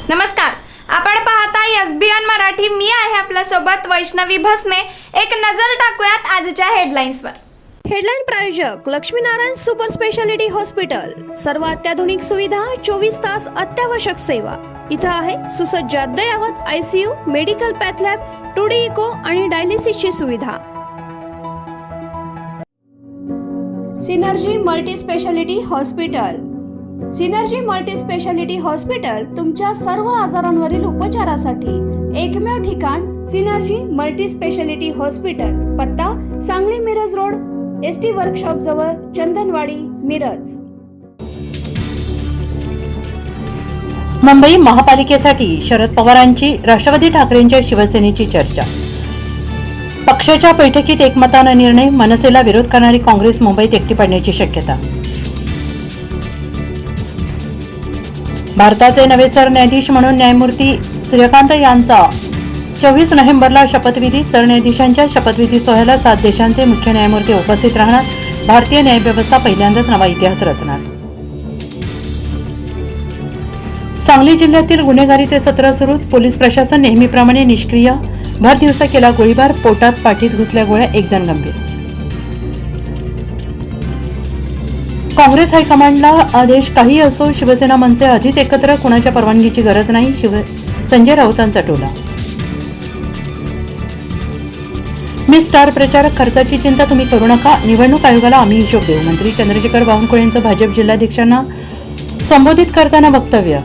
नमस्कार, आपण पाहताय एसबीएन मराठी. मी आहे आपल्या सोबत वैष्णवी भस्मे. एक नजर टाकूयात आजच्या हेडलाईन्सवर. हेडलाईन प्रायोजक लक्ष्मीनारायण सुपर स्पेशालिटी हॉस्पिटल. सर्व अत्याधुनिक सुविधा, 24 तास अत्यावश्यक सेवा. इथं आहे सुसज्ज अद्ययावत ICU, medical path lab, 2D echo आणि डायलिसिसची सुविधा. Synergy multi speciality hospital. Synergy multi speciality hospital तुमच्या सर्व आजारांवरील उपचारासाठी एकमेव ठिकाण. Synergy multi speciality hospital. पत्ता Sangli Miraj road, ST workshop जवळ, चंदनवाडी, मिरज. मुंबई महापालिकेसाठी शरद पवारांची राष्ट्रवादी ठाकरेंच्या शिवसेनेची चर्चा. पक्षाच्या बैठकीत एकमतानं निर्णय. मनसेला विरोध करणारी काँग्रेस मुंबईत एकटी पडण्याची शक्यता. भारताचे नवे सरन्यायाधीश म्हणून न्यायमूर्ती सूर्यकांत यांचा 24 नोव्हेंबरला शपथविधी. सरन्यायाधीशांच्या शपथविधी सोहळ्याला 7 देशांचे मुख्य न्यायमूर्ती उपस्थित राहणार. भारतीय न्यायव्यवस्था पहिल्यांदाच नवा इतिहास रचणार. सांगली जिल्ह्यातील गुन्हेगारीचे सत्र सुरूच. पोलीस प्रशासन नेहमीप्रमाणे निष्क्रिय. भर दिवसा केला गोळीबार. पोटात पाठीत घुसल्या गोळ्या. 1 जण गंभीर. काँग्रेस हायकमांडला आदेश. काही असो, शिवसेना मनसे आधीच एकत्र, कुणाच्या परवानगीची गरज नाही. संजय राऊतांचा टोला. मी स्टार प्रचारक, खर्चाची चिंता तुम्ही करू नका. निवडणूक आयोगाला आम्ही हिशोब देऊ. मंत्री चंद्रशेखर बावनकुळेंचं भाजप जिल्हाध्यक्षांना संबोधित करताना वक्तव्य.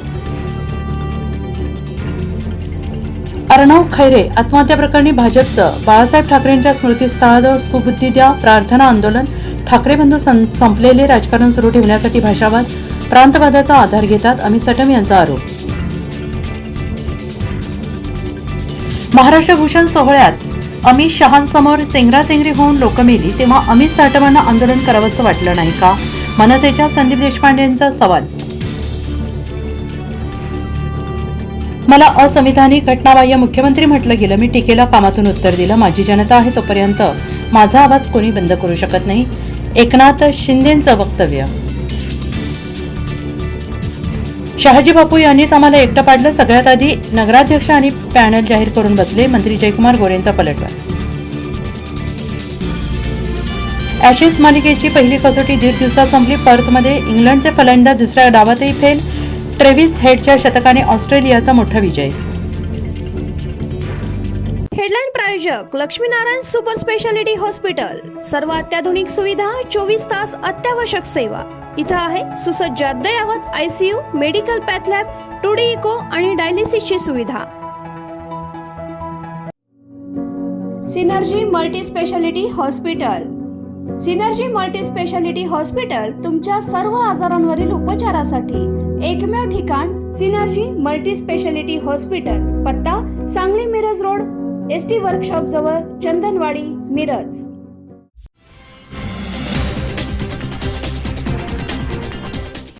अर्णव खैरे आत्महत्या प्रकरणी भाजपचं बाळासाहेब ठाकरेंच्या स्मृतीस्थळाजवळ सुबुद्धी द्या प्रार्थना आंदोलन. ठाकरे बंधू संपलेले राजकारण सुरू ठेवण्यासाठी भाषावाद, प्रांतवादाचा आधार घेतात. अमित साटम यांचा आरोप. महाराष्ट्र भूषण सोहळ्यात अमित शहांसमोर चेंगराचेंगरी होऊन लोक मेली, तेव्हा अमित साटमांना आंदोलन करावंसं वाटलं नाही का? मनसेच्या संदीप देशपांडेंचा सवाल. मला असंविधानिक, घटनाबाह्य मुख्यमंत्री म्हटलं गेलं. मी टीकेला कामातून उत्तर दिलं. माझी जनता आहे तोपर्यंत माझा आवाज कोणी बंद करू शकत नाही. एकनाथ शिंदेंचं वक्तव्य. शहाजी बापू यांनीच आम्हाला एकटं पाडलं. सगळ्यात आधी नगराध्यक्ष आणि पॅनल जाहीर करून बसले. मंत्री जयकुमार गोरेंचा पलटवार. ॲशेस मालिकेची पहिली कसोटी 1.5 दिवसात संपली. पर्थमध्ये इंग्लंडचे फलंदाज दुसऱ्या डावातही फेल. ट्रेव्हिस हेडच्या शतकाने ऑस्ट्रेलियाचा मोठा विजय. हेडलाईन प्रायोजक लक्ष्मीनारायण सुपर स्पेशालिटी हॉस्पिटल. सर्व अत्याधुनिक सुविधा, 24 तास अत्यावश्यक सेवा. इथं आहे सुसज्ज अद्ययावत ICU, medical path lab, 2D echo आणि डायलिसिसची सुविधा. Synergy multi speciality hospital. Synergy multi speciality hospital तुमच्या सर्व आजारांवरील उपचारासाठी एकमेव ठिकाण. Synergy multi speciality hospital. पत्ता Sangli Miraj road, ST workshop जवळ, चंदनवाडी, मिरज.